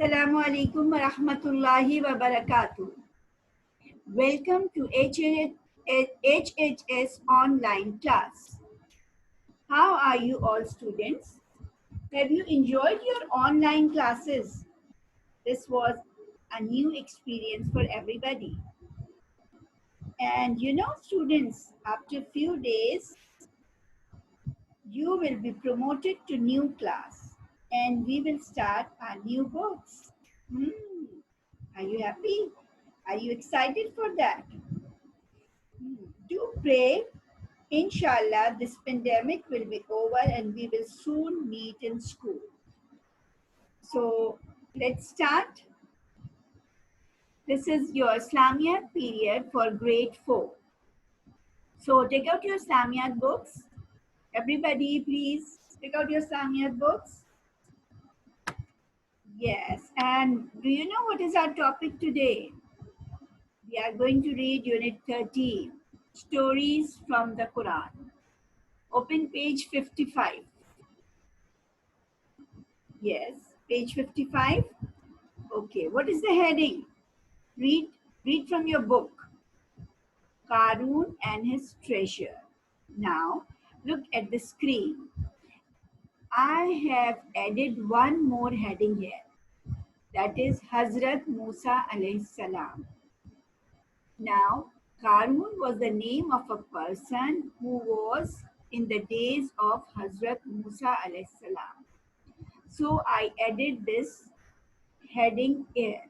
Assalamu alaikum wa rahmatullahi wa barakatuh. Welcome to HHS online class. How are you all students? Have you enjoyed your online classes? This was a new experience for everybody. And you know students, after few days, you will be promoted to new class and we will start our new books. Hmm. Are you happy? Are you excited for that? Do pray. Inshallah, this pandemic will be over and we will soon meet in school. So let's start. This is your Islamiat period for grade 4. So take out your Islamiat books. Everybody, please take out your Islamiat books. Yes, and do you know what is our topic today? We are going to read Unit 13, Stories from the Quran. Open page 55. Yes, page 55. Okay, what is the heading? Read from your book. Qaroon and his treasure. Now, look at the screen. I have added one more heading here. That is Hazrat Musa alayhi salam. Now, Qaroon was the name of a person who was in the days of Hazrat Musa alayhi salam. So I added this heading here.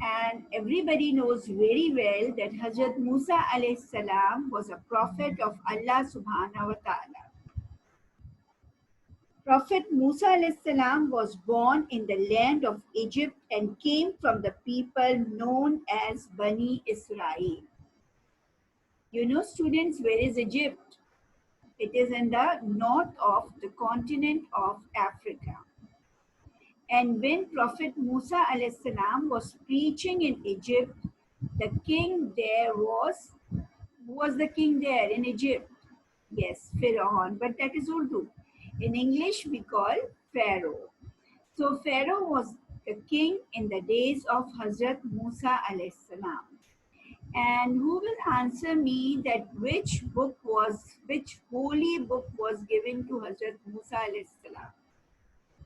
And everybody knows very well that Hazrat Musa alayhi salam was a prophet of Allah subhanahu wa ta'ala. Prophet Musa alayhi salam was born in the land of Egypt and came from the people known as Bani Israel. You know students, where is Egypt? It is in the north of the continent of Africa. And when Prophet Musa alayhi salam was preaching in Egypt, the king there was, who was the king there in Egypt? Yes, Pharaoh, but that is Urdu. In English, we call Pharaoh. So Pharaoh was the king in the days of Hazrat Musa alayhi salam. And who will answer me that which holy book was given to Hazrat Musa alayhi salam?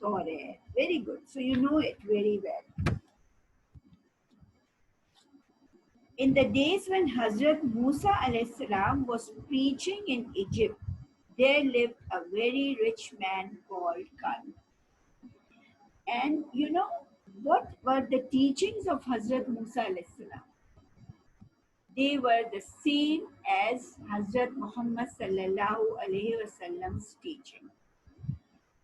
Torah. Very good. So you know it very well. In the days when Hazrat Musa alayhi salam was preaching in Egypt, there lived a very rich man called Qaroon. And you know what were the teachings of Hazrat Musa alayhi salam? They were the same as Hazrat Muhammad sallallahu alayhi wasallam's teaching.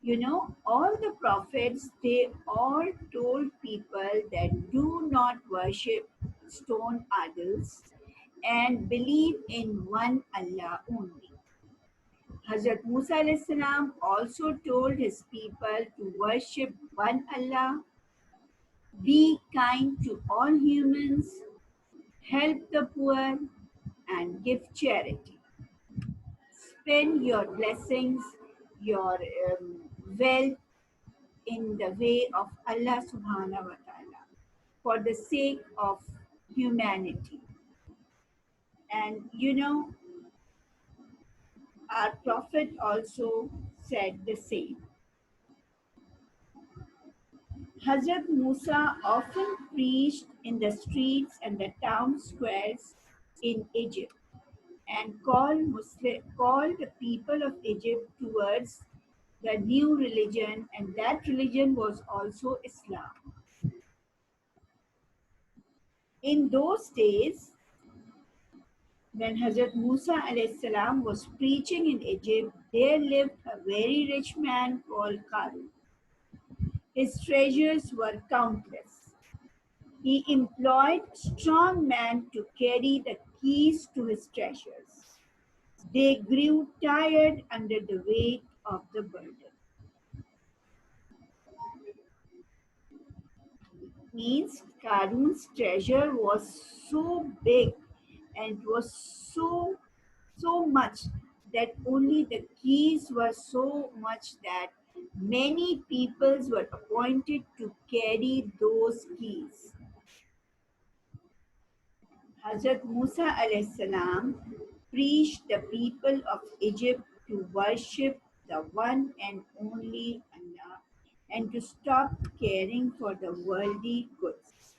You know, all the prophets, they all told people that do not worship stone idols and believe in one Allah only. Hazrat Musa alayhi salam also told his people to worship one Allah, be kind to all humans, help the poor, and give charity. Spend your blessings, your wealth in the way of Allah subhanahu wa ta'ala for the sake of humanity. And you know, our Prophet also said the same. Hazrat Musa often preached in the streets and the town squares in Egypt and called the people of Egypt towards the new religion, and that religion was also Islam. In those days, when Hazrat Musa alayhi salam was preaching in Egypt, there lived a very rich man called Qaroon. His treasures were countless. He employed strong men to carry the keys to his treasures. They grew tired under the weight of the burden. Means Qaroon's treasure was so big and was so much that only the keys were so much that Many peoples were appointed to carry those keys. Hazrat Musa alayhis salam preached the people of Egypt to worship the one and only Allah and to stop caring for the worldly goods.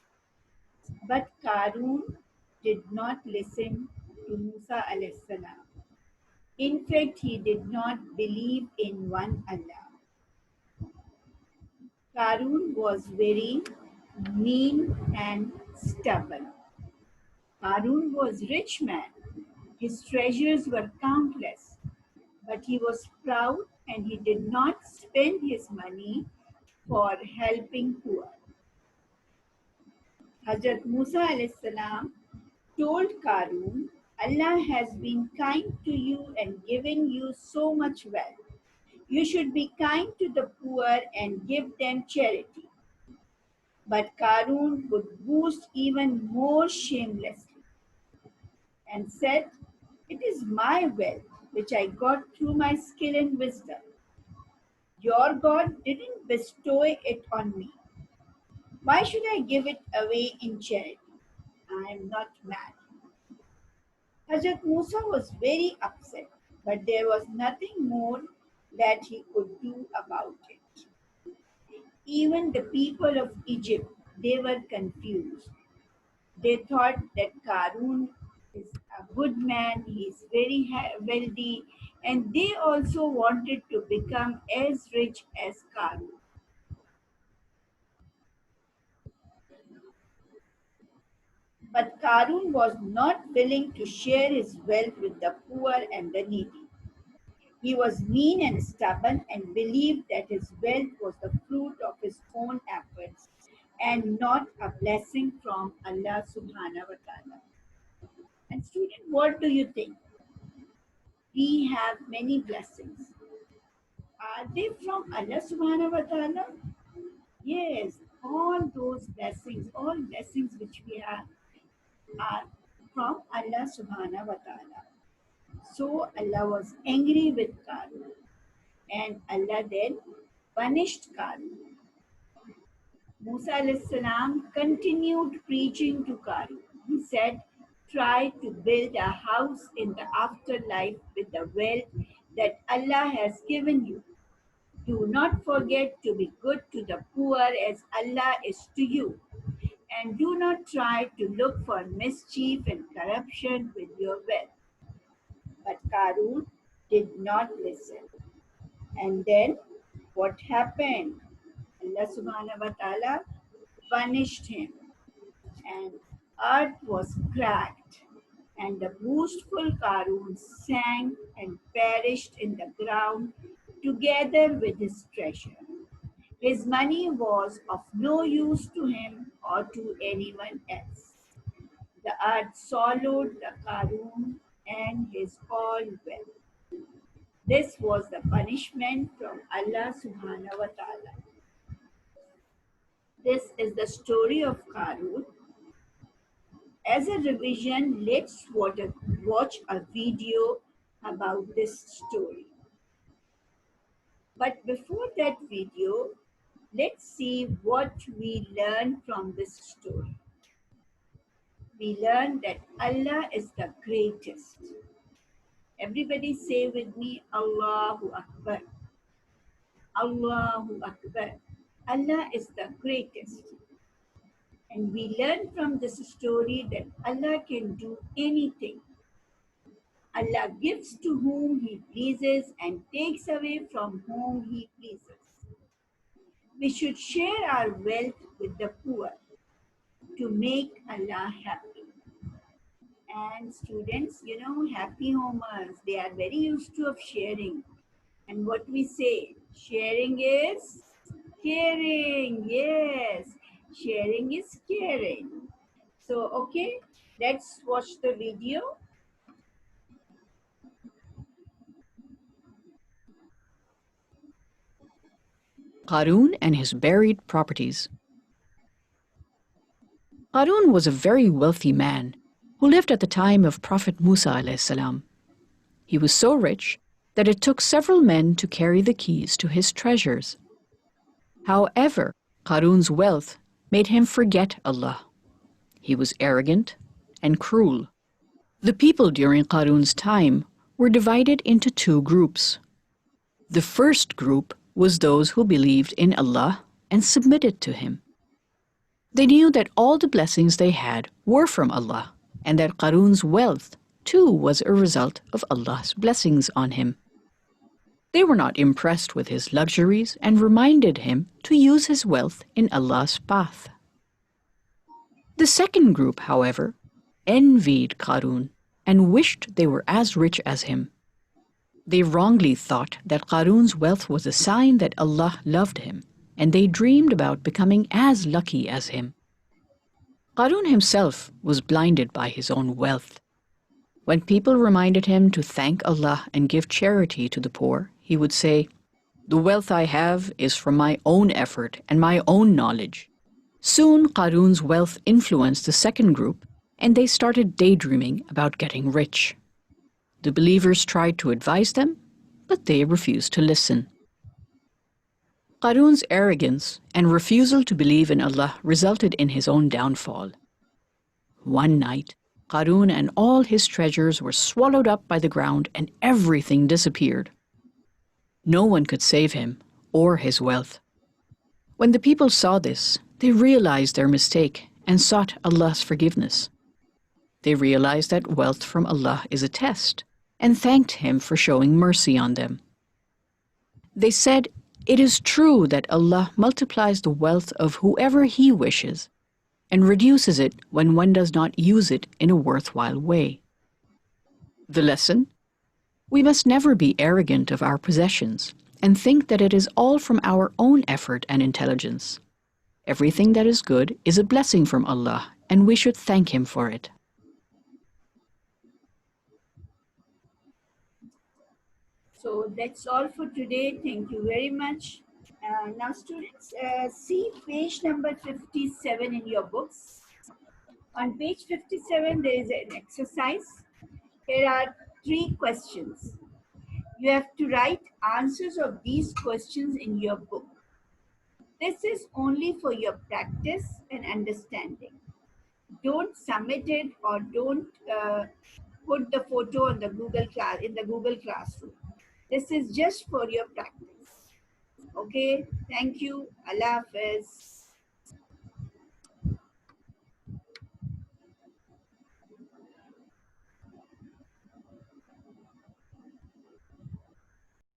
But Qaroon did not listen to Musa alayhis salam. In fact, he did not believe in one Allah. Qaroon was very mean and stubborn. Qaroon was rich man. His treasures were countless, but he was proud and he did not spend his money for helping poor. Hazrat Musa alayhis salam told Qaroon, Allah has been kind to you and given you so much wealth. You should be kind to the poor and give them charity. But Qaroon would boast even more shamelessly and said, it is my wealth which I got through my skill and wisdom. Your God didn't bestow it on me. Why should I give it away in charity? I am not mad. Hazrat Musa was very upset, but there was nothing more that he could do about it. Even the people of Egypt, they were confused. They thought that Qaroon is a good man, he is very wealthy, and they also wanted to become as rich as Qaroon. But Qaroon was not willing to share his wealth with the poor and the needy. He was mean and stubborn and believed that his wealth was the fruit of his own efforts and not a blessing from Allah subhanahu wa ta'ala. And student, what do you think? We have many blessings. Are they from Allah subhanahu wa ta'ala? Yes, all those blessings, all blessings which we have are from Allah subhanahu wa ta'ala. So Allah was angry with Qaroon and Allah then punished Qaroon. Musa alayhis salam continued preaching to Qaroon. He said, try to build a house in the afterlife with the wealth that Allah has given you. Do not forget to be good to the poor as Allah is to you. And do not try to look for mischief and corruption with your wealth. But Qaroon did not listen. And then what happened? Allah subhanahu wa ta'ala punished him, and earth was cracked, and the boastful Qaroon sank and perished in the ground together with his treasure. His money was of no use to him or to anyone else. The earth swallowed the Qaroon and his all wealth. This was the punishment from Allah subhanahu wa ta'ala. This is the story of Qaroon. As a revision, let's watch a video about this story. But before that video, let's see what we learn from this story. We learn that Allah is the greatest. Everybody say with me, Allahu Akbar. Allahu Akbar. Allah is the greatest. And we learn from this story that Allah can do anything. Allah gives to whom He pleases and takes away from whom He pleases. We should share our wealth with the poor to make Allah happy. And students, happy homers, they are very used to of sharing. And what we say, sharing is caring. Yes, sharing is caring. So, okay, let's watch the video. Qaroon and his buried properties. Qaroon was a very wealthy man who lived at the time of Prophet Musa alayhis salam. He was so rich that it took several men to carry the keys to his treasures. However, Qaroon's wealth made him forget Allah. He was arrogant and cruel. The people during Qaroon's time were divided into two groups. The first group was those who believed in Allah and submitted to Him. They knew that all the blessings they had were from Allah and that Qaroon's wealth too was a result of Allah's blessings on him. They were not impressed with his luxuries and reminded him to use his wealth in Allah's path. The second group, however, envied Qaroon and wished they were as rich as him. They wrongly thought that Qaroon's wealth was a sign that Allah loved him, and they dreamed about becoming as lucky as him. Qaroon himself was blinded by his own wealth. When people reminded him to thank Allah and give charity to the poor, he would say, "The wealth I have is from my own effort and my own knowledge." Soon Qaroon's wealth influenced the second group, and they started daydreaming about getting rich. The believers tried to advise them, but they refused to listen. Qaroon's arrogance and refusal to believe in Allah resulted in his own downfall. One night, Qaroon and all his treasures were swallowed up by the ground and everything disappeared. No one could save him or his wealth. When the people saw this, they realized their mistake and sought Allah's forgiveness. They realized that wealth from Allah is a test and thanked Him for showing mercy on them. They said, "It is true that Allah multiplies the wealth of whoever He wishes and reduces it when one does not use it in a worthwhile way." The lesson? We must never be arrogant of our possessions and think that it is all from our own effort and intelligence. Everything that is good is a blessing from Allah, and we should thank Him for it. So that's all for today. Thank you very much. Now, students, see page number 57 in your books. On page 57, there is an exercise. Here are 3 questions. You have to write answers of these questions in your book. This is only for your practice and understanding. Don't submit it or don't put the photo on the Google class in the Google Classroom. This is just for your practice. Okay, thank you. Allah Hafiz.